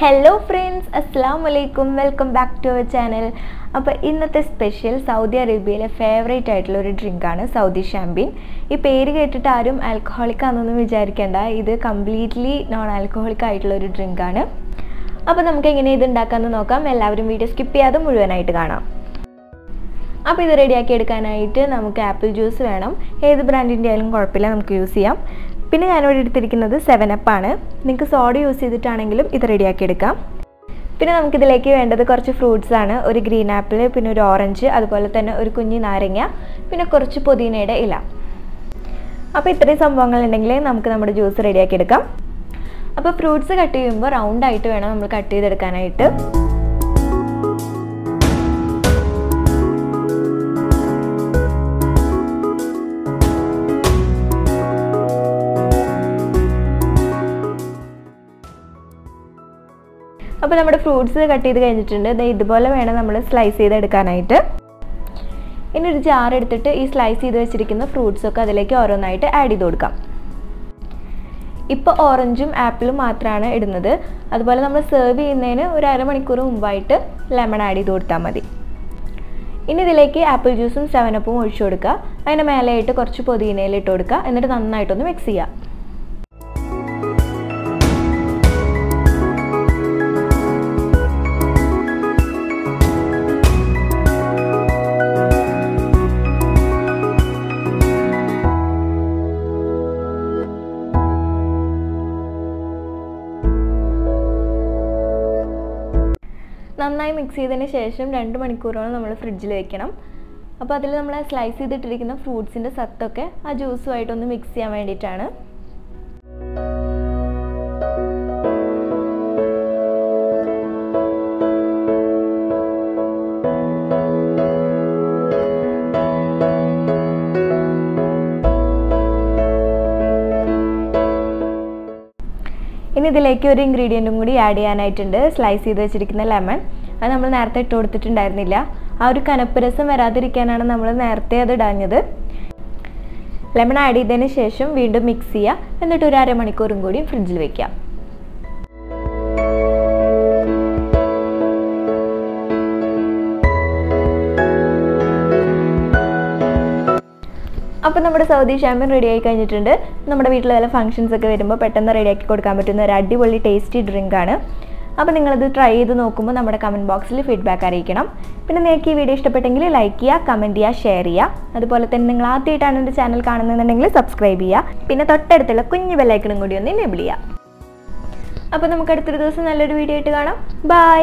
Hello friends, Assalamu alaikum, welcome back to our channel. അപ്പോൾ ഇന്നത്തെ special Saudi അറേബ്യയിലെ favourite ആയിട്ടുള്ള ഒരു ഡ്രിങ്ക് ആണ് സൗദി ഷാംപെയിൻ. ഈ പേര് കേട്ടിട്ട് ആരും ആൽക്കഹോളിക് ആണെന്നൊന്നും വിചാരിക്കേണ്ട, ഇത് കംപ്ലീറ്റ്ലി നോൺ ആൽക്കഹോളിക് ആയിട്ടുള്ള ഒരു ഡ്രിങ്ക് ആണ്. അപ്പോൾ നമുക്ക് എങ്ങനെ ഇത് ഉണ്ടാക്കാമെന്ന് നോക്കാം. എല്ലാവരും വീഡിയോ സ്കിപ്പ് ചെയ്യാതെ മുഴുവനായിട്ട് കാണാം. അപ്പോൾ ഇത് റെഡിയാക്കി എടുക്കാനായിട്ട് നമുക്ക് ആപ്പിൾ ജ്യൂസ് വേണം. ഏത് ബ്രാൻഡിൻ്റെ ആയാലും കുഴപ്പമില്ല, നമുക്ക് യൂസ് ചെയ്യാം. പിന്നെ ഞാനിവിടെ എടുത്തിരിക്കുന്നത് 7up ആണ്. നിങ്ങൾക്ക് സോഡ യൂസ് ചെയ്തിട്ടാണെങ്കിലും ഇത് റെഡിയാക്കി എടുക്കാം. പിന്നെ നമുക്കിതിലേക്ക് വേണ്ടത് കുറച്ച് ഫ്രൂട്ട്സ് ആണ്. ഒരു ഗ്രീൻ ആപ്പിൾ, പിന്നെ ഒരു ഓറഞ്ച്, അതുപോലെ തന്നെ ഒരു കുഞ്ഞി നാരങ്ങ, പിന്നെ കുറച്ച് പുതിനയുടെ ഇല. അപ്പോൾ ഇത്രയും സംഭവങ്ങൾ ഉണ്ടെങ്കിൽ നമുക്ക് നമ്മുടെ ജ്യൂസ് റെഡിയാക്കി എടുക്കാം. അപ്പോൾ ഫ്രൂട്ട്സ് കട്ട് ചെയ്യുമ്പോൾ റൗണ്ടായിട്ട് വേണം നമ്മൾ കട്ട് ചെയ്തെടുക്കാനായിട്ട്. അപ്പോൾ നമ്മുടെ ഫ്രൂട്ട്സ് കട്ട് ചെയ്ത് കഴിഞ്ഞിട്ടുണ്ട്. ഇതുപോലെ വേണം നമ്മൾ സ്ലൈസ് ചെയ്തെടുക്കാനായിട്ട്. ഇനി ഒരു ജാർ എടുത്തിട്ട് ഈ സ്ലൈസ് ചെയ്ത് വെച്ചിരിക്കുന്ന ഫ്രൂട്ട്സൊക്കെ അതിലേക്ക് ഓരോന്നായിട്ട് ആഡ് ചെയ്ത് കൊടുക്കാം. ഇപ്പോൾ ഓറഞ്ചും ആപ്പിളും മാത്രമാണ് ഇടുന്നത്. അതുപോലെ നമ്മൾ സെർവ് ചെയ്യുന്നതിന് ഒരു അരമണിക്കൂർ മുമ്പായിട്ട് ലെമൺ ആഡ് ചെയ്ത് കൊടുത്താൽ മതി. ഇനി ഇതിലേക്ക് ആപ്പിൾ ജ്യൂസും 7upഉം ഒഴിച്ചു കൊടുക്കുക. അതിൻ്റെ മേലെയായിട്ട് കുറച്ച് പുതിനയില ഇട്ട് കൊടുക്കുക. എന്നിട്ട് നന്നായിട്ടൊന്ന് മിക്സ് ചെയ്യുക. നന്നായി മിക്സ് ചെയ്തതിന് ശേഷം 2 മണിക്കൂറോളം നമ്മൾ ഫ്രിഡ്ജിൽ വെക്കണം. അപ്പോൾ അതിൽ നമ്മൾ സ്ലൈസ് ചെയ്തിട്ടിരിക്കുന്ന ഫ്രൂട്ട്സിൻ്റെ സത്തൊക്കെ ആ ജ്യൂസുമായിട്ടൊന്ന് മിക്സ് ചെയ്യാൻ വേണ്ടിയിട്ടാണ്. ഇനി ഇതിലേക്ക് ഒരു ഇൻഗ്രീഡിയൻറ്റും കൂടി ആഡ് ചെയ്യാനായിട്ടുണ്ട്. സ്ലൈസ് ചെയ്ത് വെച്ചിരിക്കുന്ന ലെമൺ. അത് നമ്മൾ നേരത്തെ ഇട്ട് കൊടുത്തിട്ടുണ്ടായിരുന്നില്ല. ആ ഒരു കനപ്പ് രസം വരാതിരിക്കാനാണ് നമ്മൾ നേരത്തെ അത് ഇടാഞ്ഞത്. ലെമൺ ആഡ് ചെയ്തതിന് ശേഷം വീണ്ടും മിക്സ് ചെയ്യുക. എന്നിട്ട് ഒരു അരമണിക്കൂറും കൂടി ഫ്രിഡ്ജിൽ വയ്ക്കുക. അപ്പോൾ നമ്മുടെ സൗദി ഷാംപെയിൻ റെഡി ആയി കഴിഞ്ഞിട്ടുണ്ട്. നമ്മുടെ വീട്ടിൽ വല്ല ഫംഗ്ഷൻസ് ഒക്കെ വരുമ്പോൾ പെട്ടെന്ന് റെഡിയാക്കി കൊടുക്കാൻ പറ്റുന്ന ഒരു അടിപൊളി ടേസ്റ്റി ഡ്രിങ്ക് ആണ്. അപ്പോൾ നിങ്ങളിത് ട്രൈ ചെയ്ത് നോക്കുമ്പോൾ നമ്മുടെ കമൻറ്റ് ബോക്സിൽ ഫീഡ്ബാക്ക് അറിയിക്കണം. പിന്നെ നിങ്ങൾക്ക് ഈ വീഡിയോ ഇഷ്ടപ്പെട്ടെങ്കിൽ ലൈക്ക് ചെയ്യുക, കമൻറ്റ് ചെയ്യുക, ഷെയർ ചെയ്യുക. അതുപോലെ തന്നെ നിങ്ങൾ ആദ്യമായിട്ടാണ് എൻ്റെ ചാനൽ കാണുന്നതെന്നുണ്ടെങ്കിൽ സബ്സ്ക്രൈബ് ചെയ്യുക. പിന്നെ തൊട്ടടുത്തുള്ള കുഞ്ഞു ബെല്ലൈക്കണും കൂടി ഒന്ന് എനേബിൾ ചെയ്യുക. അപ്പോൾ നമുക്ക് അടുത്തൊരു ദിവസം നല്ലൊരു വീഡിയോ ആയിട്ട് കാണാം. ബൈ.